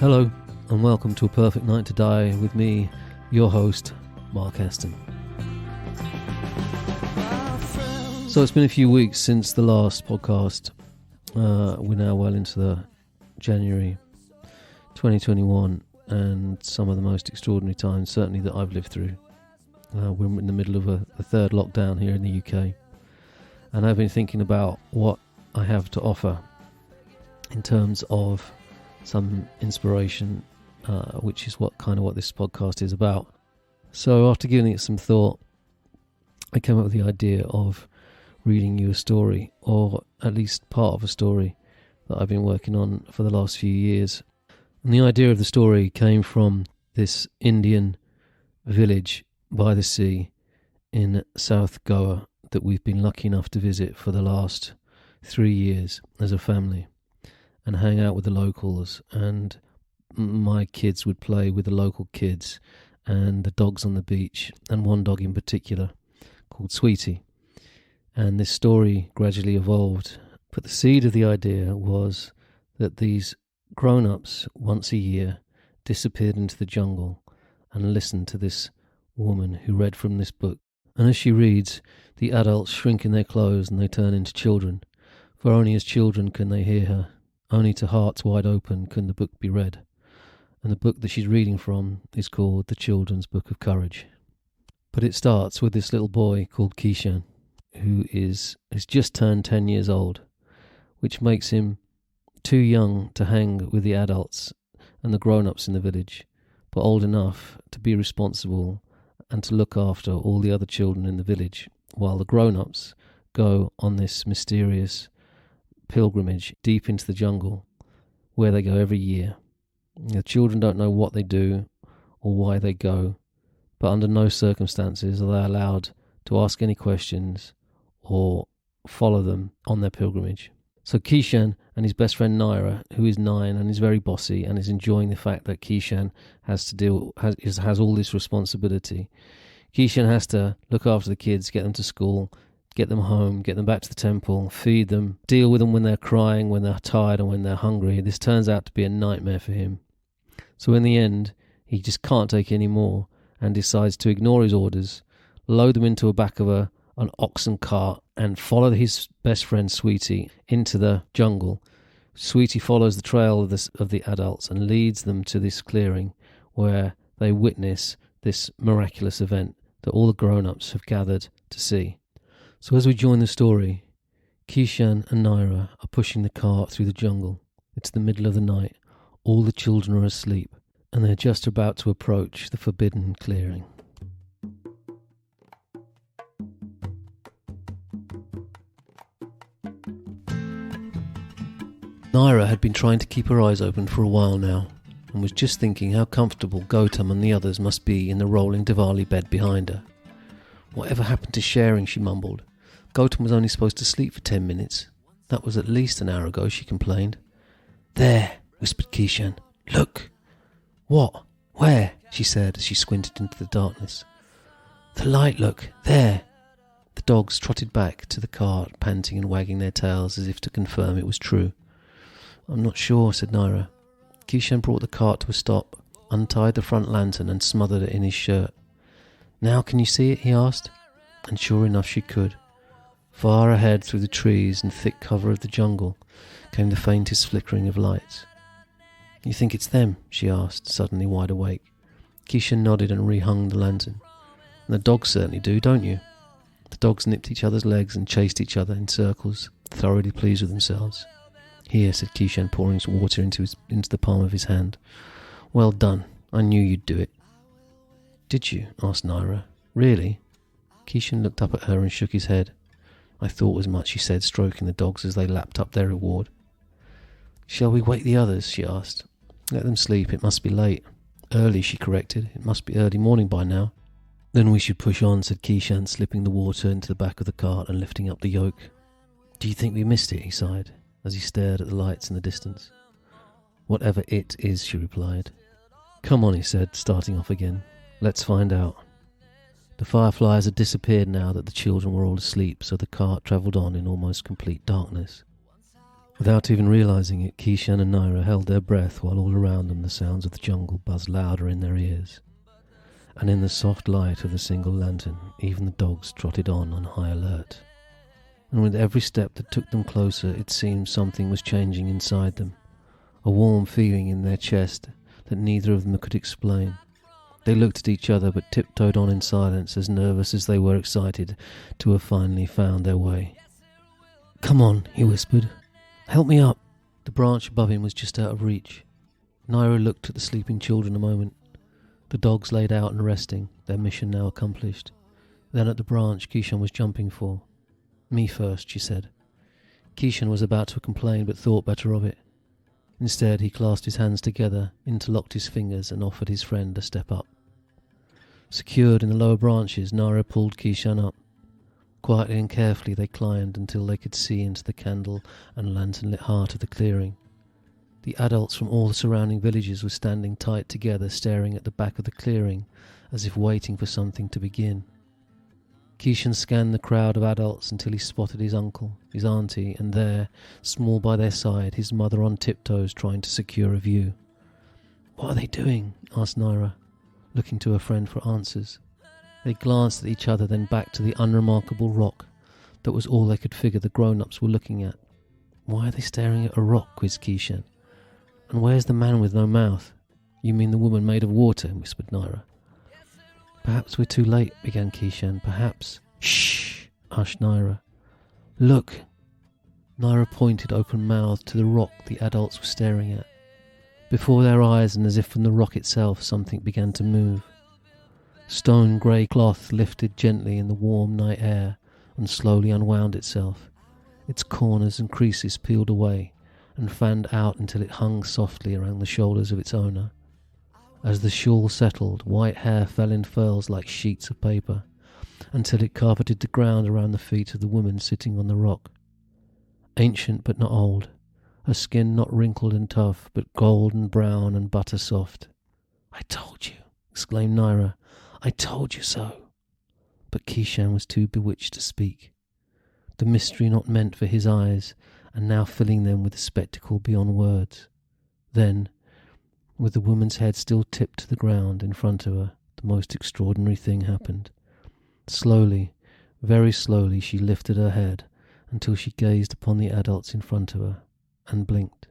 Hello, and welcome to A Perfect Night to Die with me, your host, Mark Aston. So it's been a few weeks since the last podcast. We're now well into the January 2021, and some of the most extraordinary times, certainly that I've lived through. We're in the middle of a third lockdown here in the UK, and I've been thinking about what I have to offer in terms of some inspiration, which is what this podcast is about. So after giving it some thought, I came up with the idea of reading you a story, or at least part of a story that I've been working on for the last few years. And the idea of the story came from this Indian village by the sea in South Goa that we've been lucky enough to visit for the last 3 years as a family, and hang out with the locals, and my kids would play with the local kids and the dogs on the beach, and one dog in particular called Sweetie. And this story gradually evolved, but the seed of the idea was that these grown-ups once a year disappeared into the jungle and listened to this woman who read from this book. And as she reads, the adults shrink in their clothes and they turn into children, for only as children can they hear her. Only to hearts wide open can the book be read. And the book that she's reading from is called The Children's Book of Courage. But it starts with this little boy called Kishan, who has just turned 10 years old, which makes him too young to hang with the adults and the grown-ups in the village, but old enough to be responsible and to look after all the other children in the village, while the grown-ups go on this mysterious pilgrimage deep into the jungle, where they go every year. The children don't know what they do or why they go, but under no circumstances are they allowed to ask any questions or follow them on their pilgrimage. So Kishan and his best friend Naira, who is 9 and is very bossy and is enjoying the fact that Kishan has all this responsibility. Kishan has to look after the kids, get them to school, get them home, get them back to the temple, feed them, deal with them when they're crying, when they're tired and when they're hungry. This turns out to be a nightmare for him. So in the end, he just can't take any more and decides to ignore his orders, load them into the back of an oxen cart and follow his best friend Sweetie into the jungle. Sweetie follows the trail of the adults and leads them to this clearing where they witness this miraculous event that all the grown-ups have gathered to see. So as we join the story, Kishan and Naira are pushing the cart through the jungle. It's the middle of the night. All the children are asleep, and they're just about to approach the forbidden clearing. Naira had been trying to keep her eyes open for a while now, and was just thinking how comfortable Gautam and the others must be in the rolling Diwali bed behind her. Whatever happened to sharing, she mumbled. Gautam was only supposed to sleep for 10 minutes. That was at least an hour ago, she complained. There, whispered Kishan. Look. What? Where? She said as she squinted into the darkness. The light, look. There. The dogs trotted back to the cart, panting and wagging their tails as if to confirm it was true. I'm not sure, said Naira. Kishan brought the cart to a stop, untied the front lantern and smothered it in his shirt. Now can you see it? He asked. And sure enough she could. Far ahead through the trees and thick cover of the jungle came the faintest flickering of lights. You think it's them? She asked, suddenly wide awake. Kishan nodded and rehung the lantern. And the dogs certainly do, don't you? The dogs nipped each other's legs and chased each other in circles, thoroughly pleased with themselves. Here, said Kishan, pouring some water into the palm of his hand. Well done. I knew you'd do it. Did you? Asked Naira. Really? Kishan looked up at her and shook his head. I thought as much, he said, stroking the dogs as they lapped up their reward. Shall we wake the others? She asked. Let them sleep. It must be late. Early, she corrected. It must be early morning by now. Then we should push on, said Kishan, slipping the water into the back of the cart and lifting up the yoke. Do you think we missed it? He sighed, as he stared at the lights in the distance. Whatever it is, she replied. Come on, he said, starting off again. Let's find out. The fireflies had disappeared now that the children were all asleep, so the cart travelled on in almost complete darkness. Without even realizing it, Keishan and Naira held their breath while all around them the sounds of the jungle buzzed louder in their ears. And in the soft light of the single lantern, even the dogs trotted on high alert. And with every step that took them closer, it seemed something was changing inside them, a warm feeling in their chest that neither of them could explain. They looked at each other but tiptoed on in silence, as nervous as they were excited to have finally found their way. "Come on," he whispered. "Help me up." The branch above him was just out of reach. Naira looked at the sleeping children a moment. The dogs laid out and resting, their mission now accomplished. Then at the branch Keishan was jumping for. "Me first," she said. Keishan was about to complain but thought better of it. Instead, he clasped his hands together, interlocked his fingers, and offered his friend a step up. Secured in the lower branches, Naira pulled Keishan up. Quietly and carefully they climbed until they could see into the candle and lantern-lit heart of the clearing. The adults from all the surrounding villages were standing tight together, staring at the back of the clearing, as if waiting for something to begin. Keishan scanned the crowd of adults until he spotted his uncle, his auntie, and there, small by their side, his mother on tiptoes trying to secure a view. "What are they doing?" asked Naira, looking to her friend for answers. They glanced at each other, then back to the unremarkable rock. That was all they could figure the grown-ups were looking at. "Why are they staring at a rock?" quizzed Keishan. "And where's the man with no mouth?" "You mean the woman made of water?" whispered Naira. "Perhaps we're too late," began Keishan. "Perhaps—" "Shh!" hushed Naira. "Look!" Naira pointed open-mouthed to the rock the adults were staring at. Before their eyes, and as if from the rock itself, something began to move. Stone grey cloth lifted gently in the warm night air and slowly unwound itself. Its corners and creases peeled away and fanned out until it hung softly around the shoulders of its owner. As the shawl settled, white hair fell in furls like sheets of paper, until it carpeted the ground around the feet of the woman sitting on the rock. Ancient but not old, her skin not wrinkled and tough, but golden brown and butter soft. "I told you," exclaimed Naira. "I told you so." But Keishan was too bewitched to speak. The mystery not meant for his eyes, and now filling them with a spectacle beyond words. Then, with the woman's head still tipped to the ground in front of her, the most extraordinary thing happened. Slowly, very slowly, she lifted her head until she gazed upon the adults in front of her and blinked.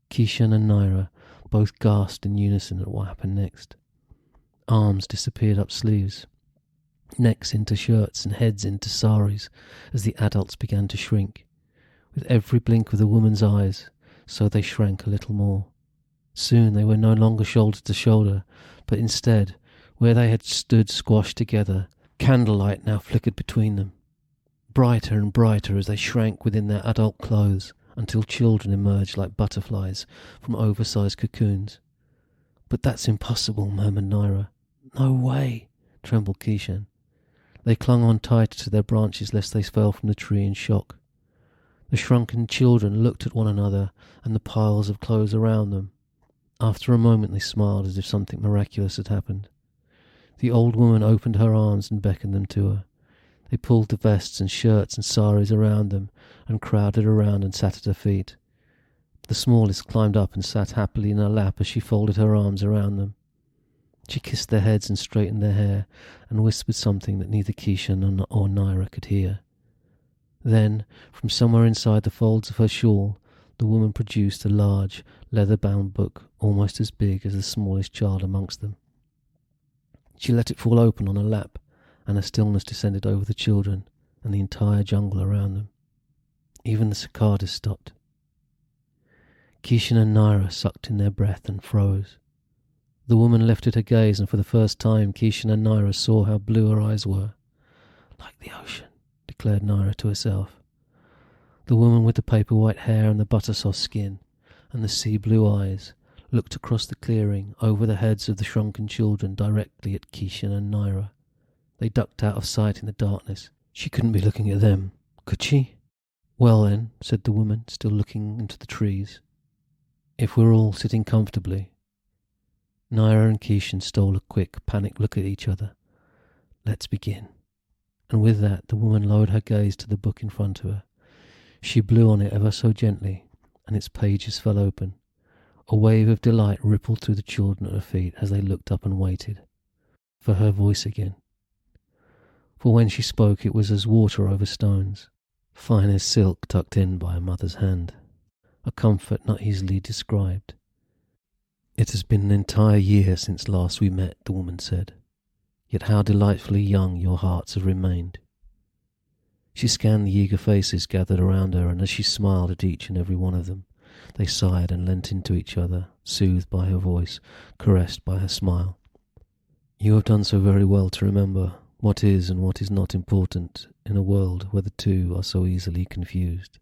Keishan and Naira both gasped in unison at what happened next. Arms disappeared up sleeves, necks into shirts and heads into saris as the adults began to shrink. With every blink of the woman's eyes, so they shrank a little more. Soon they were no longer shoulder to shoulder, but instead, where they had stood squashed together, candlelight now flickered between them. Brighter and brighter as they shrank within their adult clothes, until children emerged like butterflies from oversized cocoons. "But that's impossible," murmured Naira. "No way," trembled Keishan. They clung on tighter to their branches lest they fell from the tree in shock. The shrunken children looked at one another and the piles of clothes around them. After a moment they smiled as if something miraculous had happened. The old woman opened her arms and beckoned them to her. They pulled the vests and shirts and saris around them and crowded around and sat at her feet. The smallest climbed up and sat happily in her lap as she folded her arms around them. She kissed their heads and straightened their hair and whispered something that neither Keishan or Naira could hear. Then, from somewhere inside the folds of her shawl, the woman produced a large, leather-bound book almost as big as the smallest child amongst them. She let it fall open on her lap, and a stillness descended over the children and the entire jungle around them. Even the cicadas stopped. Keishan and Naira sucked in their breath and froze. The woman lifted her gaze, and for the first time Keishan and Naira saw how blue her eyes were. "Like the ocean," declared Naira to herself. The woman with the paper-white hair and the butter-soft skin and the sea-blue eyes looked across the clearing over the heads of the shrunken children directly at Keishan and Naira. They ducked out of sight in the darkness. She couldn't be looking at them, could she? "Well then," said the woman, still looking into the trees, "if we're all sitting comfortably." Naira and Keishan stole a quick, panicked look at each other. "Let's begin." And with that, the woman lowered her gaze to the book in front of her. She blew on it ever so gently, and its pages fell open. A wave of delight rippled through the children at her feet as they looked up and waited for her voice again. For when she spoke, it was as water over stones, fine as silk tucked in by a mother's hand, a comfort not easily described. "It has been an entire year since last we met," the woman said, "yet how delightfully young your hearts have remained." She scanned the eager faces gathered around her, and as she smiled at each and every one of them, they sighed and leant into each other, soothed by her voice, caressed by her smile. "You have done so very well to remember what is and what is not important in a world where the two are so easily confused.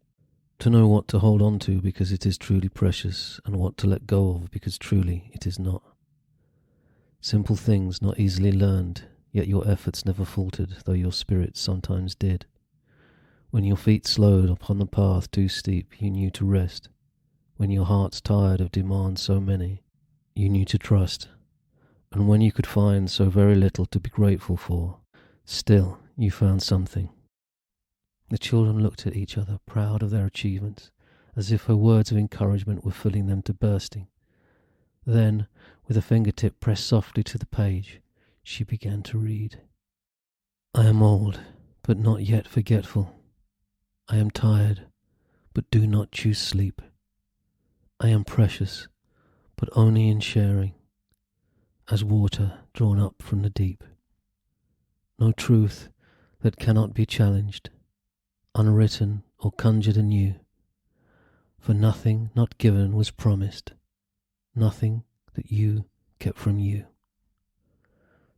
To know what to hold on to because it is truly precious, and what to let go of because truly it is not. Simple things not easily learned, yet your efforts never faltered, though your spirits sometimes did. When your feet slowed upon the path too steep, you knew to rest. When your heart's tired of demands so many, you knew to trust. And when you could find so very little to be grateful for, still you found something." The children looked at each other, proud of their achievements, as if her words of encouragement were filling them to bursting. Then, with a fingertip pressed softly to the page, she began to read. "I am old, but not yet forgetful. I am tired, but do not choose sleep. I am precious, but only in sharing, as water drawn up from the deep. No truth that cannot be challenged, unwritten or conjured anew, for nothing not given was promised, nothing that you kept from you.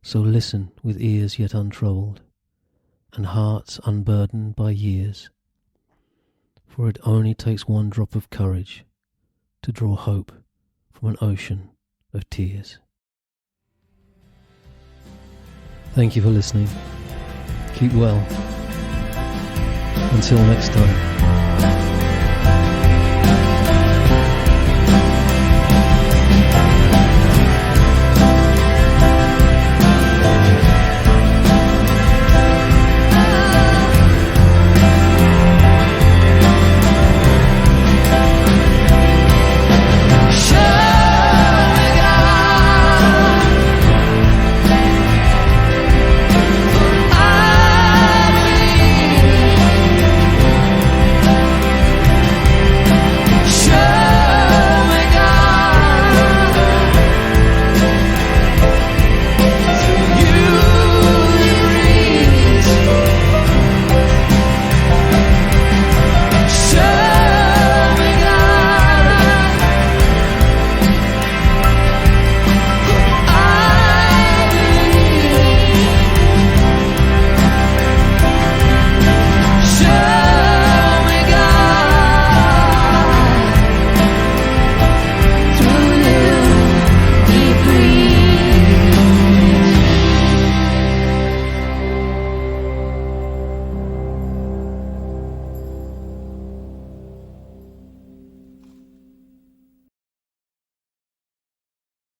So listen with ears yet untroubled, and hearts unburdened by years, for it only takes one drop of courage to draw hope from an ocean of tears." Thank you for listening. Keep well. Until next time.